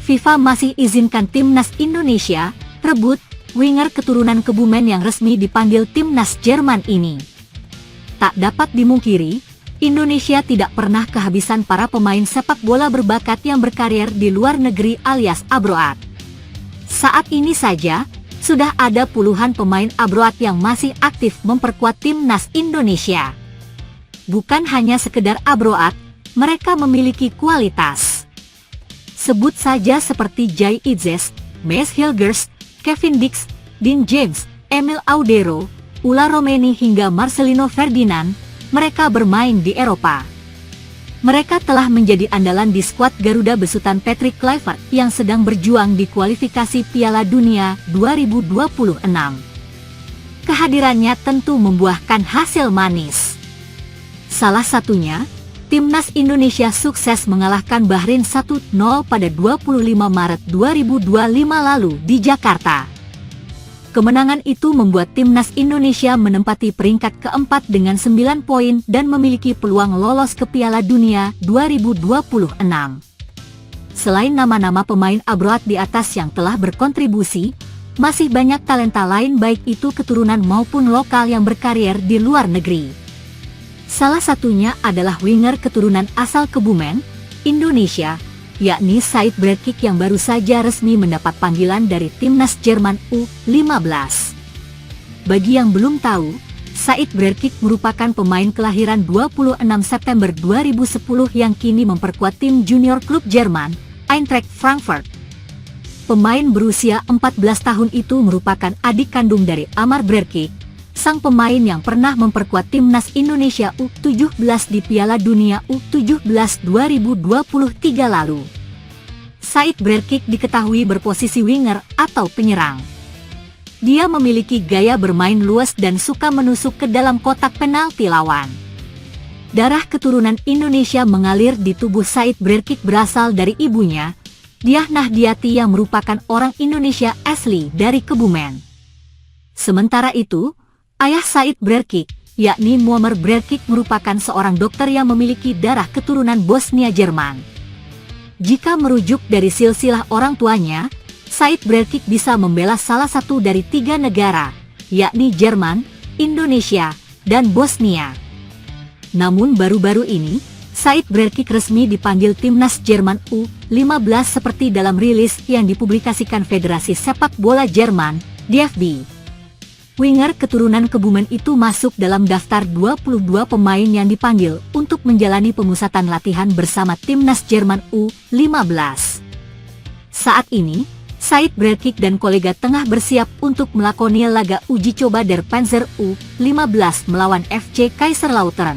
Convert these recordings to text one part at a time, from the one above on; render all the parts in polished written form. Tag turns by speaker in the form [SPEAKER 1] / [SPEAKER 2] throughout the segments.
[SPEAKER 1] FIFA masih izinkan timnas Indonesia rebut winger keturunan Kebumen yang resmi dipanggil timnas Jerman ini. Tak dapat dimungkiri, Indonesia tidak pernah kehabisan para pemain sepak bola berbakat yang berkarir di luar negeri alias abroad. Saat ini saja, sudah ada puluhan pemain abroad yang masih aktif memperkuat timnas Indonesia. Bukan hanya sekedar abroad, mereka memiliki kualitas. Sebut saja seperti Jay Itzes, Maes Hilgers, Kevin Dix, Dean James, Emil Audero, Ula Romeni hingga Marcelino Ferdinand, mereka bermain di Eropa. Mereka telah menjadi andalan di skuad Garuda besutan Patrick Kluivert yang sedang berjuang di kualifikasi Piala Dunia 2026. Kehadirannya tentu membuahkan hasil manis. Salah satunya, timnas Indonesia sukses mengalahkan Bahrain 1-0 pada 25 Maret 2025 lalu di Jakarta. Kemenangan itu membuat timnas Indonesia menempati peringkat keempat dengan 9 poin dan memiliki peluang lolos ke Piala Dunia 2026. Selain nama-nama pemain abroad di atas yang telah berkontribusi, masih banyak talenta lain baik itu keturunan maupun lokal yang berkarir di luar negeri. Salah satunya adalah winger keturunan asal Kebumen, Indonesia, yakni Said Brekic yang baru saja resmi mendapat panggilan dari timnas Jerman U15. Bagi yang belum tahu, Said Brekic merupakan pemain kelahiran 26 September 2010 yang kini memperkuat tim junior klub Jerman, Eintracht Frankfurt. Pemain berusia 14 tahun itu merupakan adik kandung dari Amar Brekic, sang pemain yang pernah memperkuat timnas Indonesia U17 di Piala Dunia U17 2023 lalu. Said Brekic diketahui berposisi winger atau penyerang. Dia memiliki gaya bermain luas dan suka menusuk ke dalam kotak penalti lawan. Darah keturunan Indonesia mengalir di tubuh Said Brekic berasal dari ibunya, Diah Nahdiati yang merupakan orang Indonesia asli dari Kebumen. Sementara itu, ayah Said Brekic, yakni Muammar Brekic merupakan seorang dokter yang memiliki darah keturunan Bosnia Jerman. Jika merujuk dari silsilah orang tuanya, Said Brekic bisa membela salah satu dari 3 negara, yakni Jerman, Indonesia, dan Bosnia. Namun baru-baru ini, Said Brekic resmi dipanggil timnas Jerman U15 seperti dalam rilis yang dipublikasikan Federasi Sepak Bola Jerman, DFB. Winger keturunan Kebumen itu masuk dalam daftar 22 pemain yang dipanggil untuk menjalani pemusatan latihan bersama timnas Jerman U15. Saat ini, Said Brekic dan kolega tengah bersiap untuk melakoni laga uji coba Der Panzer U15 melawan FC Kaiserslautern.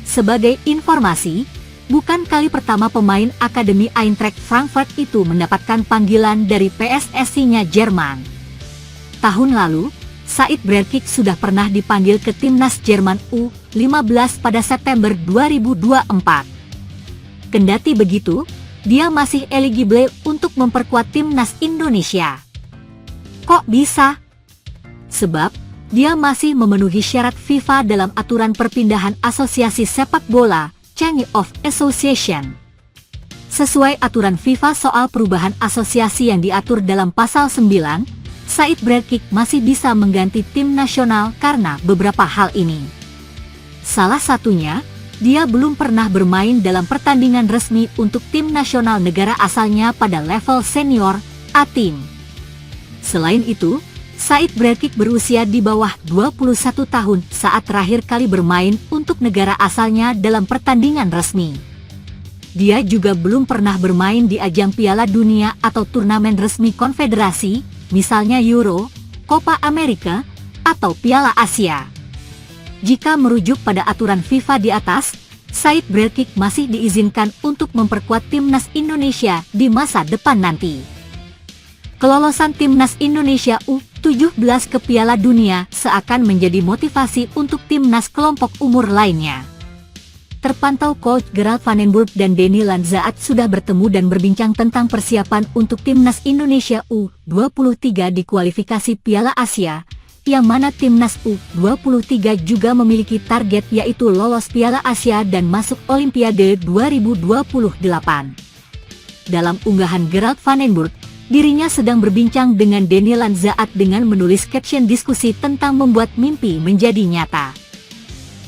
[SPEAKER 1] Sebagai informasi, bukan kali pertama pemain Akademi Eintracht Frankfurt itu mendapatkan panggilan dari PSSI-nya Jerman. Tahun lalu, Said Brekic sudah pernah dipanggil ke timnas Jerman U15 pada September 2024. Kendati begitu, dia masih eligible untuk memperkuat timnas Indonesia. Kok bisa? Sebab, dia masih memenuhi syarat FIFA dalam aturan perpindahan asosiasi sepak bola, Change of Association. Sesuai aturan FIFA soal perubahan asosiasi yang diatur dalam pasal 9, Said Brekic masih bisa mengganti tim nasional karena beberapa hal ini. Salah satunya, dia belum pernah bermain dalam pertandingan resmi untuk tim nasional negara asalnya pada level senior, A-Team. Selain itu, Said Brekic berusia di bawah 21 tahun saat terakhir kali bermain untuk negara asalnya dalam pertandingan resmi. Dia juga belum pernah bermain di ajang Piala Dunia atau turnamen resmi konfederasi, misalnya Euro, Copa America, atau Piala Asia. Jika merujuk pada aturan FIFA di atas, Said Brekic masih diizinkan untuk memperkuat timnas Indonesia di masa depan nanti. Kelolosan timnas Indonesia U17 ke Piala Dunia seakan menjadi motivasi untuk timnas kelompok umur lainnya. Terpantau coach Gerald van den Burg dan Denny Lanzaat sudah bertemu dan berbincang tentang persiapan untuk timnas Indonesia U23 di kualifikasi Piala Asia, yang mana timnas U23 juga memiliki target yaitu lolos Piala Asia dan masuk Olimpiade 2028. dalam unggahan Gerald Vandenberg, dirinya sedang berbincang dengan Denny Lanzaat dengan menulis caption diskusi tentang membuat mimpi menjadi nyata.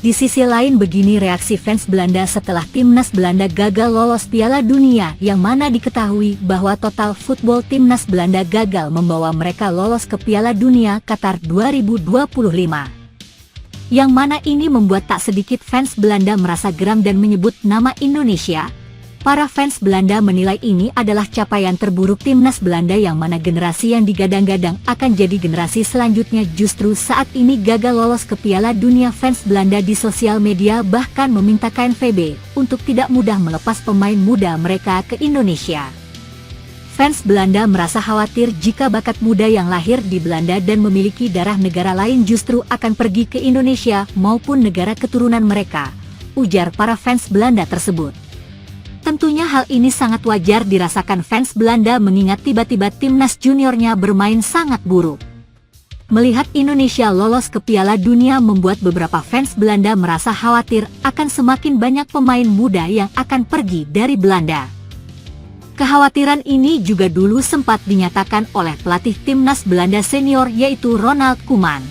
[SPEAKER 1] Di sisi lain begini reaksi fans Belanda setelah timnas Belanda gagal lolos Piala Dunia, yang mana diketahui bahwa total football timnas Belanda gagal membawa mereka lolos ke Piala Dunia Qatar 2025. Yang mana ini membuat tak sedikit fans Belanda merasa geram dan menyebut nama Indonesia. Para fans Belanda menilai ini adalah capaian terburuk timnas Belanda, yang mana generasi yang digadang-gadang akan jadi generasi selanjutnya justru saat ini gagal lolos ke Piala Dunia. Fans Belanda di sosial media bahkan meminta KNVB untuk tidak mudah melepas pemain muda mereka ke Indonesia. Fans Belanda merasa khawatir jika bakat muda yang lahir di Belanda dan memiliki darah negara lain justru akan pergi ke Indonesia maupun negara keturunan mereka, ujar para fans Belanda tersebut. Tentunya hal ini sangat wajar dirasakan fans Belanda mengingat tiba-tiba timnas juniornya bermain sangat buruk. Melihat Indonesia lolos ke Piala Dunia membuat beberapa fans Belanda merasa khawatir akan semakin banyak pemain muda yang akan pergi dari Belanda. Kekhawatiran ini juga dulu sempat dinyatakan oleh pelatih timnas Belanda senior yaitu Ronald Koeman.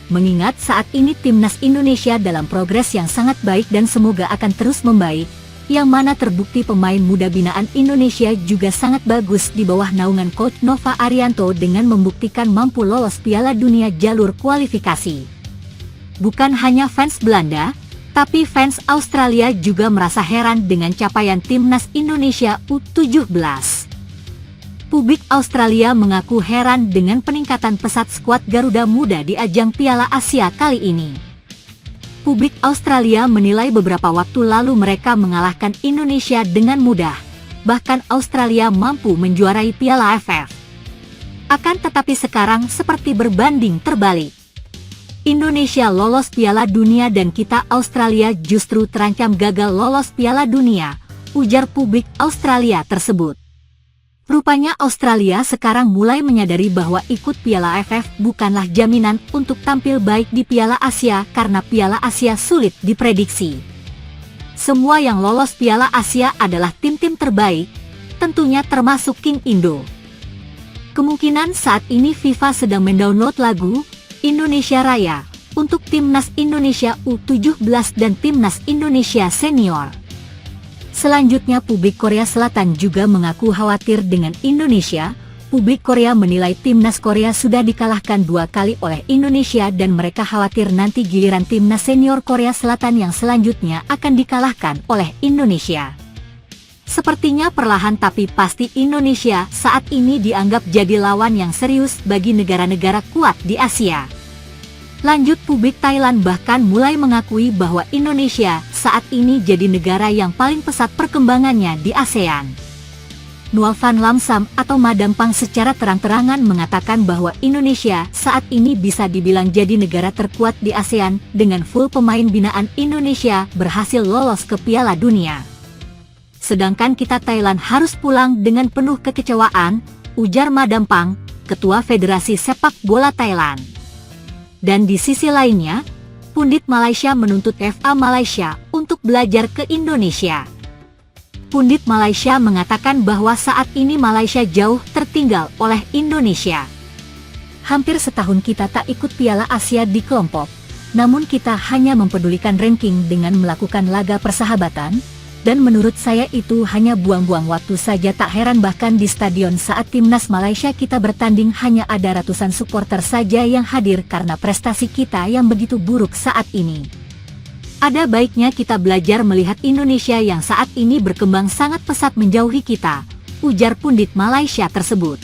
[SPEAKER 1] Mengingat saat ini timnas Indonesia dalam progres yang sangat baik dan semoga akan terus membaik, yang mana terbukti pemain muda binaan Indonesia juga sangat bagus di bawah naungan Coach Nova Arianto dengan membuktikan mampu lolos Piala Dunia jalur kualifikasi. Bukan hanya fans Belanda, tapi fans Australia juga merasa heran dengan capaian timnas Indonesia U17. Publik Australia mengaku heran dengan peningkatan pesat skuad Garuda Muda di ajang Piala Asia kali ini. Publik Australia menilai beberapa waktu lalu mereka mengalahkan Indonesia dengan mudah. Bahkan Australia mampu menjuarai Piala AFF. Akan tetapi sekarang seperti berbanding terbalik. Indonesia lolos Piala Dunia dan kita Australia justru terancam gagal lolos Piala Dunia, ujar publik Australia tersebut. Rupanya Australia sekarang mulai menyadari bahwa ikut Piala AFF bukanlah jaminan untuk tampil baik di Piala Asia karena Piala Asia sulit diprediksi. Semua yang lolos Piala Asia adalah tim-tim terbaik, tentunya termasuk King Indo. Kemungkinan saat ini FIFA sedang mendownload lagu Indonesia Raya untuk timnas Indonesia U17 dan timnas Indonesia senior. Selanjutnya publik Korea Selatan juga mengaku khawatir dengan Indonesia. Publik Korea menilai timnas Korea sudah dikalahkan 2 kali oleh Indonesia dan mereka khawatir nanti giliran timnas senior Korea Selatan yang selanjutnya akan dikalahkan oleh Indonesia. Sepertinya perlahan tapi pasti Indonesia saat ini dianggap jadi lawan yang serius bagi negara-negara kuat di Asia. Lanjut, publik Thailand bahkan mulai mengakui bahwa Indonesia saat ini jadi negara yang paling pesat perkembangannya di ASEAN. Nual Van Lamsam atau Madam Pang secara terang-terangan mengatakan bahwa Indonesia saat ini bisa dibilang jadi negara terkuat di ASEAN dengan full pemain binaan Indonesia berhasil lolos ke Piala Dunia. Sedangkan kita Thailand harus pulang dengan penuh kekecewaan, ujar Madam Pang, Ketua Federasi Sepak Bola Thailand. Dan di sisi lainnya, pundit Malaysia menuntut FA Malaysia untuk belajar ke Indonesia. Pundit Malaysia mengatakan bahwa saat ini Malaysia jauh tertinggal oleh Indonesia. Hampir setahun kita tak ikut Piala Asia di kelompok, namun kita hanya mempedulikan ranking dengan melakukan laga persahabatan, dan menurut saya itu hanya buang-buang waktu saja. Tak heran bahkan di stadion saat timnas Malaysia kita bertanding hanya ada ratusan supporter saja yang hadir karena prestasi kita yang begitu buruk saat ini. Ada baiknya kita belajar melihat Indonesia yang saat ini berkembang sangat pesat menjauhi kita, ujar pundit Malaysia tersebut.